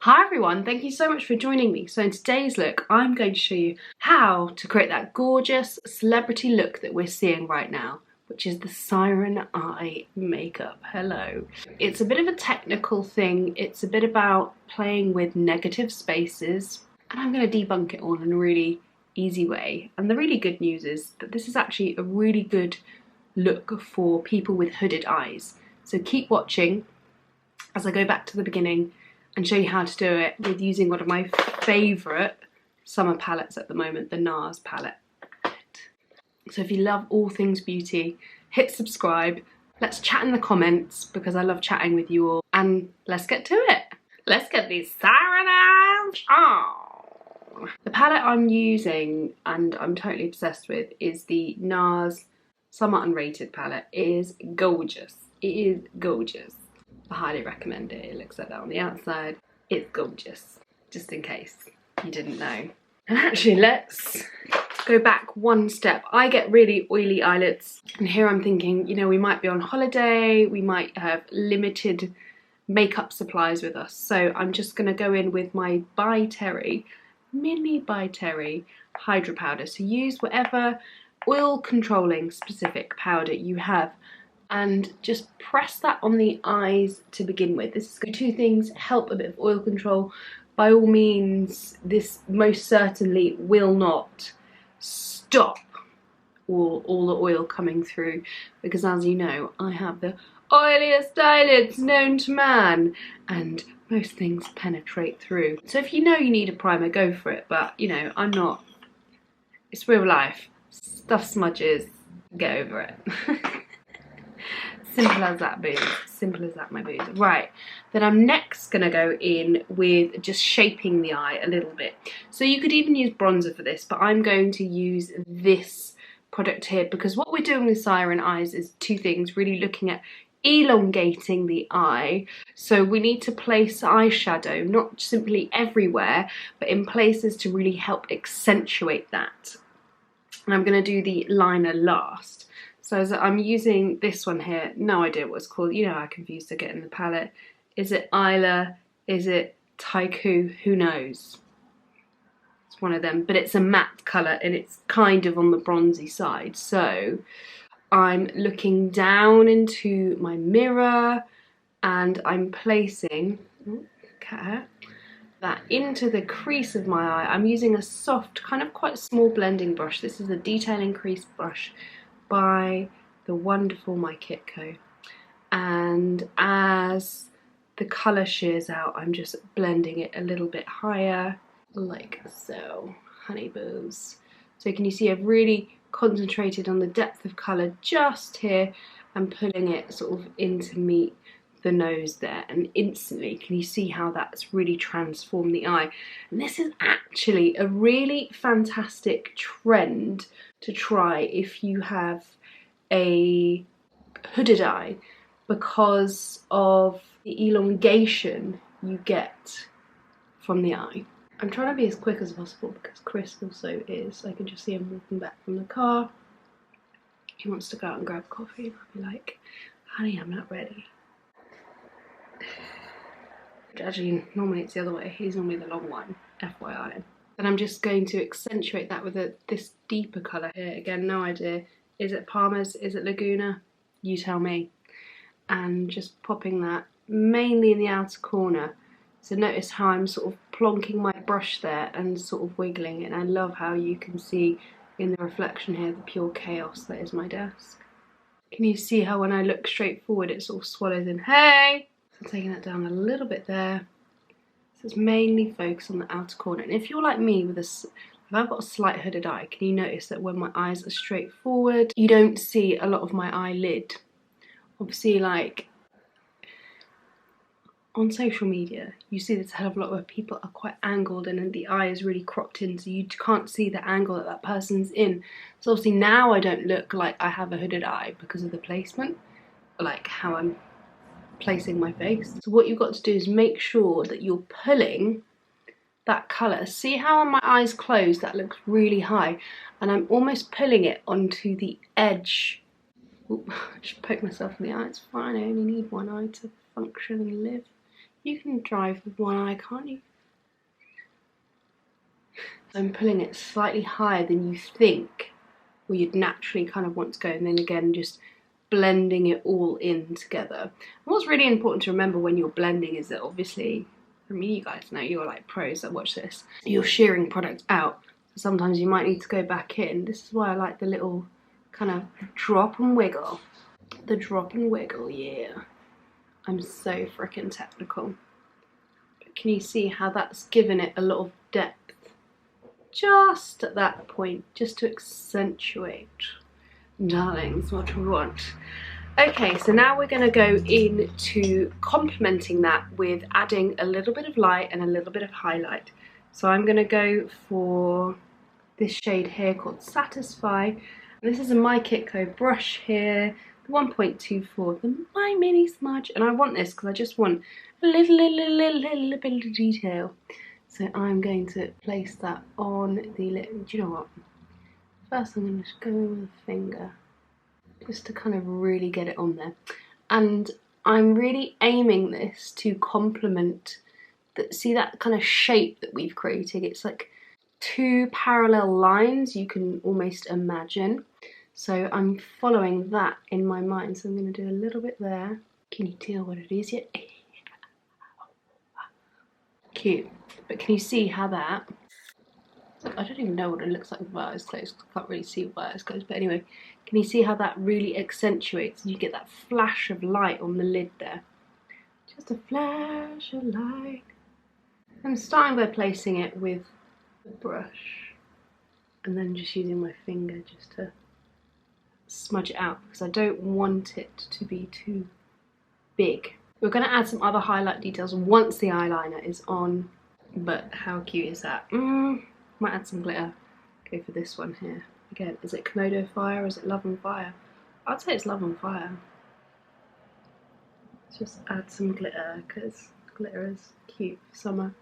Hi everyone, thank you so much for joining me. So in today's look, I'm going to show you how to create that gorgeous celebrity look that we're seeing right now, which is the Siren eye makeup. Hello. It's a bit of a technical thing. It's a bit about playing with negative spaces, and I'm going to debunk it all in a really easy way. And the really good news is that this is actually a really good look for people with hooded eyes. So keep watching as I go back to the beginning and show you how to do it with using one of my favourite summer palettes at the moment, the Nars Palette. So if you love all things beauty, hit subscribe. Let's chat in the comments because I love chatting with you all. And let's get to it. Let's get these siren eyes on. The palette I'm using and I'm totally obsessed with is the Nars Summer Unrated palette. It is gorgeous. It is gorgeous. I highly recommend it. It looks like that on the outside. It's gorgeous, just in case you didn't know. And actually, let's go back one step. I get really oily eyelids, and here I'm thinking, you know, we might be on holiday, we might have limited makeup supplies with us. So I'm just gonna go in with my By Terry, mini By Terry hydra powder. So use whatever oil controlling specific powder you have, and just press that on the eyes to begin with. This is good. Two things help a bit of oil control. By all means, this most certainly will not stop all the oil coming through, because as you know, I have the oiliest eyelids known to man, and most things penetrate through. So if you know you need a primer, go for it, but you know, I'm not. It's real life. Stuff smudges, get over it. Simple as that, booze. Simple as that, my booze. Right, then I'm next gonna go in with just shaping the eye a little bit. So you could even use bronzer for this, but I'm going to use this product here because what we're doing with Siren eyes is two things, really looking at elongating the eye. So we need to place eyeshadow not simply everywhere, but in places to really help accentuate that. And I'm gonna do the liner last. So as I'm using this one here, no idea what it's called. You know how confused I get in the palette. Is it Isla? Is it Taiku? Who knows? It's one of them, but it's a matte colour and it's kind of on the bronzy side. So I'm looking down into my mirror and I'm placing that into the crease of my eye. I'm using a soft, kind of quite small blending brush. This is a detailing crease brush by the wonderful Mykitco, and as the colour shears out, I'm just blending it a little bit higher, like so, honey boos. So can you see I've really concentrated on the depth of colour just here and pulling it sort of in to meet the nose there, and instantly can you see how that's really transformed the eye. And this is actually a really fantastic trend to try if you have a hooded eye, because of the elongation you get from the eye. I'm trying to be as quick as possible because Chris also is. I can just see him walking back from the car. He wants to go out and grab coffee, and I'll be like, honey, I'm not ready. Actually, normally it's the other way. He's normally the long one, FYI. And I'm just going to accentuate that with this deeper colour here. Again, no idea. Is it Palmer's? Is it Laguna? You tell me. And just popping that mainly in the outer corner. So notice how I'm sort of plonking my brush there and sort of wiggling it. And I love how you can see in the reflection here the pure chaos that is my desk. Can you see how when I look straight forward it sort of swallows in? Hey! So I'm taking that down a little bit there. So it's mainly focused on the outer corner. And if you're like me with if I've got a slight hooded eye, can you notice that when my eyes are straight forward, you don't see a lot of my eyelid? Obviously, like on social media, you see this a hell of a lot where people are quite angled and the eye is really cropped in, so you can't see the angle that that person's in. So obviously now I don't look like I have a hooded eye because of the placement, like how I'm placing my face. So what you've got to do is make sure that you're pulling that colour. See how on my eyes closed that looks really high, and I'm almost pulling it onto the edge. Oop, I just poked myself in the eye. It's fine, I only need one eye to function and live. You can drive with one eye, can't you? I'm pulling it slightly higher than you think, or you'd naturally kind of want to go, and then again just blending it all in together. And what's really important to remember when you're blending is that obviously, I mean, you guys know, you're like pros that watch this, you're shearing product out. So sometimes you might need to go back in. This is why I like the little kind of drop and wiggle. The drop and wiggle, yeah. I'm so freaking technical. But can you see how that's given it a lot of depth? Just at that point, just to accentuate. Darlings, what we want. Okay, so now we're going to go into complementing that with adding a little bit of light and a little bit of highlight. So I'm going to go for this shade here called Satisfy. And this is a Mykitco brush here, the 1.24, the My Mini Smudge. And I want this because I just want a little bit of detail. So I'm going to place that on the lip. Do you know what? First I'm going to just go with a finger, just to kind of really get it on there. And I'm really aiming this to complement, see that kind of shape that we've created? It's like two parallel lines you can almost imagine. So I'm following that in my mind. So I'm going to do a little bit there. Can you tell what it is yet? Cute. But can you see how that, I don't even know what it looks like with my eyes closed, I can't really see with my eyes closed, but anyway, can you see how that really accentuates? You get that flash of light on the lid there. Just a flash of light. I'm starting by placing it with the brush and then just using my finger just to smudge it out because I don't want it to be too big. We're going to add some other highlight details once the eyeliner is on, but how cute is that? Might add some glitter. Go for this one here. Again, is it Komodo Fire or is it Love on Fire? I'd say it's Love on Fire. Let's just add some glitter because glitter is cute for summer.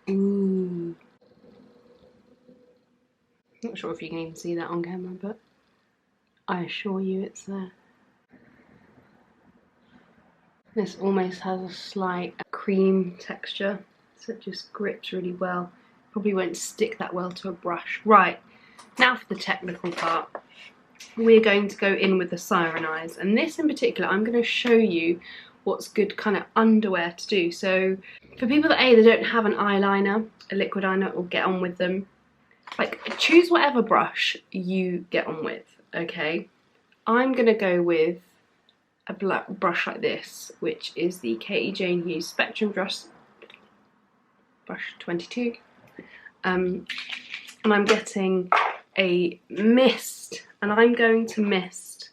Ooh. Not sure if you can even see that on camera, but I assure you it's there. This almost has a slight cream texture, so it just grips really well. Probably won't stick that well to a brush. Right, now for the technical part. We're going to go in with the Siren eyes, and this in particular, I'm going to show you what's good kind of underwear to do. So for people that either don't have an eyeliner, a liquid eyeliner, or get on with them, like choose whatever brush you get on with, okay? I'm going to go with a black brush like this, which is the KJH Spectrum brush 22. And I'm getting a mist, and I'm going to mist.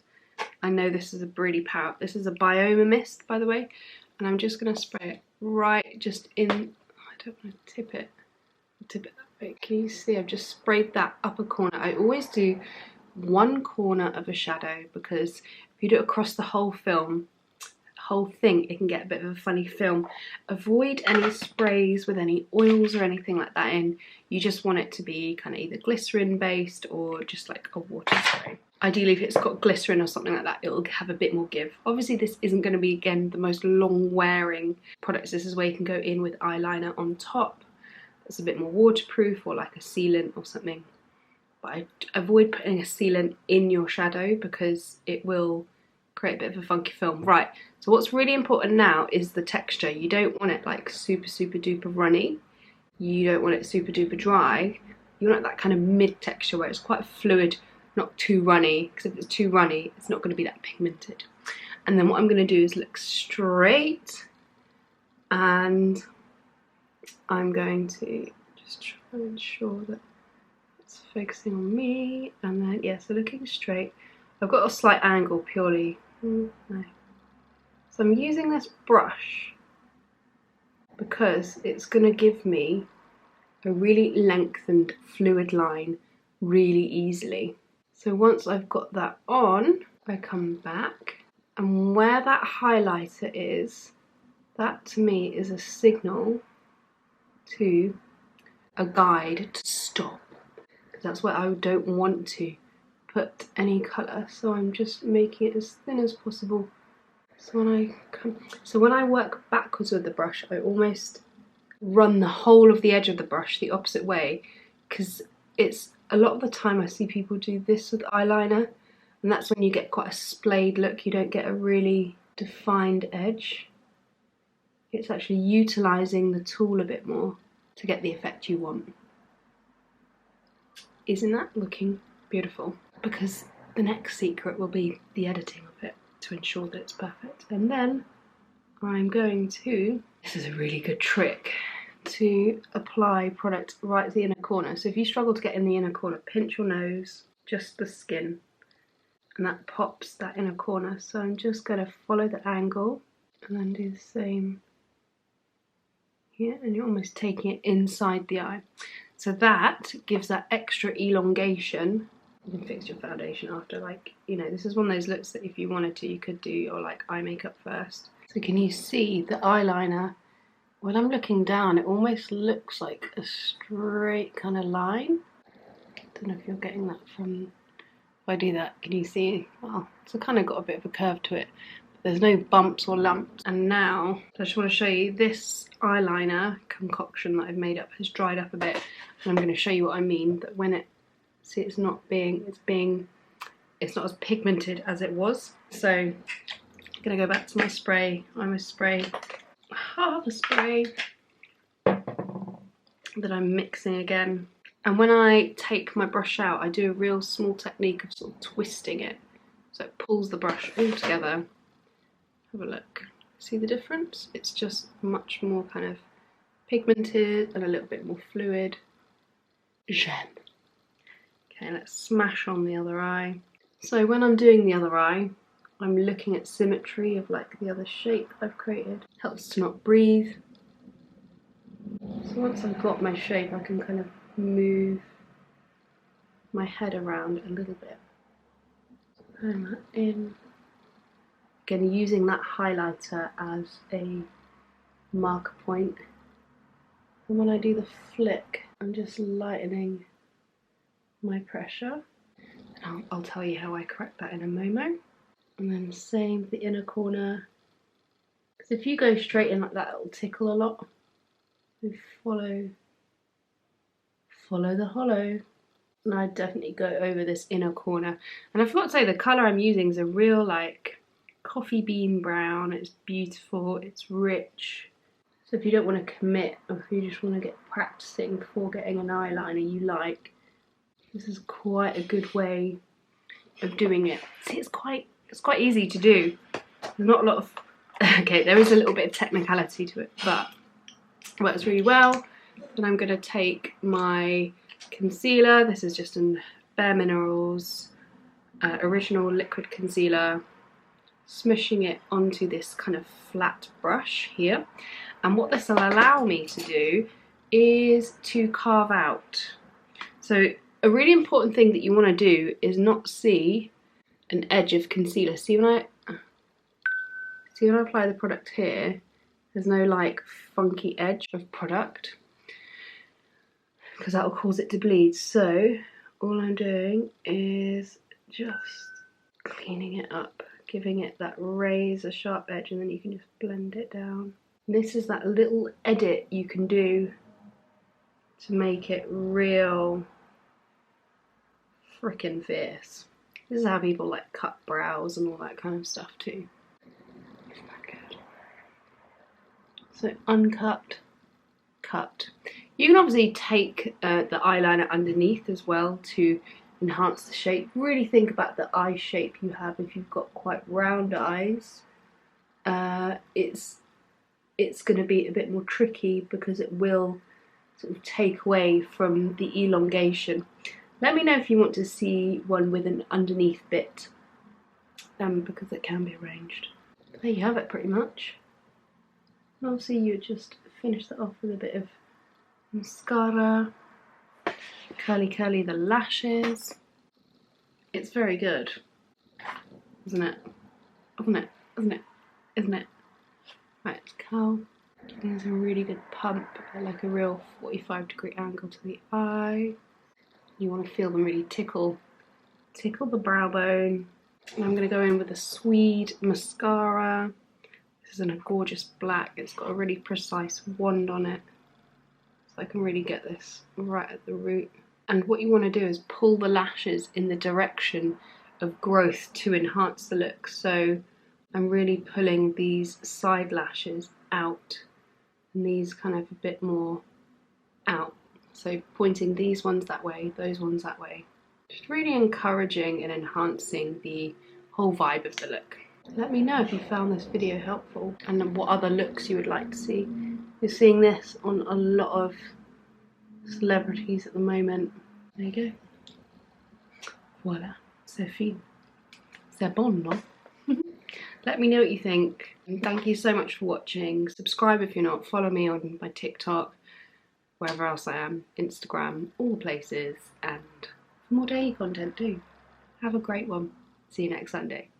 I know this is a really powerful, this is a Byoma mist, by the way, and I'm just going to spray it right just in, I don't want to tip it that way. Can you see I've just sprayed that upper corner? I always do one corner of a shadow because if you do it across the whole film, whole thing, it can get a bit of a funny film. Avoid any sprays with any oils or anything like that in. You just want it to be kind of either glycerin based or just like a water spray. Ideally, if it's got glycerin or something like that, it'll have a bit more give. Obviously, this isn't going to be, again, the most long wearing products. This is where you can go in with eyeliner on top. It's a bit more waterproof, or like a sealant or something. But I avoid putting a sealant in your shadow because it will create a bit of a funky film. Right, so what's really important now is the texture. You don't want it like super duper runny. You don't want it super duper dry. You want that kind of mid texture where it's quite fluid, not too runny, because if it's too runny, it's not going to be that pigmented. And then what I'm going to do is look straight, and I'm going to just try and ensure that it's focusing on me, and then, yeah, so looking straight. I've got a slight angle purely, no. So I'm using this brush because it's going to give me a really lengthened fluid line really easily. So once I've got that on, I come back, and where that highlighter is, that to me is a signal to a guide to stop, because that's where I don't want to put any colour. So I'm just making it as thin as possible So when I work backwards with the brush, I almost run the whole of the edge of the brush the opposite way, because it's a lot of the time I see people do this with eyeliner, and that's when you get quite a splayed look. You don't get a really defined edge. It's actually utilising the tool a bit more to get the effect you want. Isn't that looking beautiful? Because the next secret will be the editing of it to ensure that it's perfect. And then I'm going to, this is a really good trick, to apply product right at the inner corner. So if you struggle to get in the inner corner, pinch your nose, just the skin, and that pops that inner corner. So I'm just going to follow the angle and then do the same here, and you're almost taking it inside the eye. So that gives that extra elongation. You can fix your foundation after, like, you know, this is one of those looks that if you wanted to, you could do your like eye makeup first. So can you see the eyeliner? When I'm looking down, it almost looks like a straight kind of line. Don't know if you're getting that from, if I do that, can you see? Well, it's kind of got a bit of a curve to it. There's no bumps or lumps. And now, I just want to show you this eyeliner concoction that I've made up has dried up a bit. And I'm going to show you what I mean, that when it, see, it's not as pigmented as it was. So I'm going to go back to my spray. I'm a spray, half a spray that I'm mixing again. And when I take my brush out, I do a real small technique of sort of twisting it. So it pulls the brush all together. Have a look. See the difference? It's just much more kind of pigmented and a little bit more fluid. J'aime. Okay, let's smash on the other eye. So when I'm doing the other eye, I'm looking at symmetry of like the other shape I've created. Helps to not breathe. So once I've got my shape, I can kind of move my head around a little bit. Putting that in. Again, using that highlighter as a marker point. And when I do the flick, I'm just lightening my pressure. And I'll tell you how I correct that in a moment. And then same for the inner corner. Because if you go straight in like that, it'll tickle a lot. So follow the hollow. And I definitely go over this inner corner. And I forgot to say, the colour I'm using is a real like coffee bean brown. It's beautiful, it's rich. So if you don't want to commit, or if you just want to get practicing before getting an eyeliner you like, this is quite a good way of doing it. See, it's quite easy to do. There's not a lot of, okay, there is a little bit of technicality to it, but it works really well. Then I'm going to take my concealer. This is just a Bareminerals original liquid concealer, smushing it onto this kind of flat brush here. And what this will allow me to do is to carve out. So a really important thing that you want to do is not see an edge of concealer. See when I apply the product here, there's no like funky edge of product, because that will cause it to bleed. So all I'm doing is just cleaning it up, giving it that razor sharp edge, and then you can just blend it down. And this is that little edit you can do to make it real frickin' fierce. This is how people like cut brows and all that kind of stuff too. Isn't that good? So uncut, cut. You can obviously take the eyeliner underneath as well to enhance the shape. Really think about the eye shape you have. If you've got quite round eyes, it's going to be a bit more tricky because it will sort of take away from the elongation. Let me know if you want to see one with an underneath bit, because it can be arranged. There you have it pretty much. And obviously you just finish that off with a bit of mascara, curly the lashes. It's very good, isn't it? Isn't it? Isn't it? Isn't it? Right, Cal. There's a really good pump at like a real 45-degree angle to the eye. You want to feel them really tickle the brow bone. And I'm going to go in with a Sweed mascara. This is in a gorgeous black. It's got a really precise wand on it, so I can really get this right at the root. And what you want to do is pull the lashes in the direction of growth to enhance the look. So I'm really pulling these side lashes out and these kind of a bit more out. So pointing these ones that way, those ones that way. Just really encouraging and enhancing the whole vibe of the look. Let me know if you found this video helpful and what other looks you would like to see. You're seeing this on a lot of celebrities at the moment. There you go. Voila. C'est fini. C'est bon, no? Let me know what you think. And thank you so much for watching. Subscribe if you're not. Follow me on my TikTok, wherever else I am, Instagram, all places. And for more daily content too. Have a great one. See you next Sunday.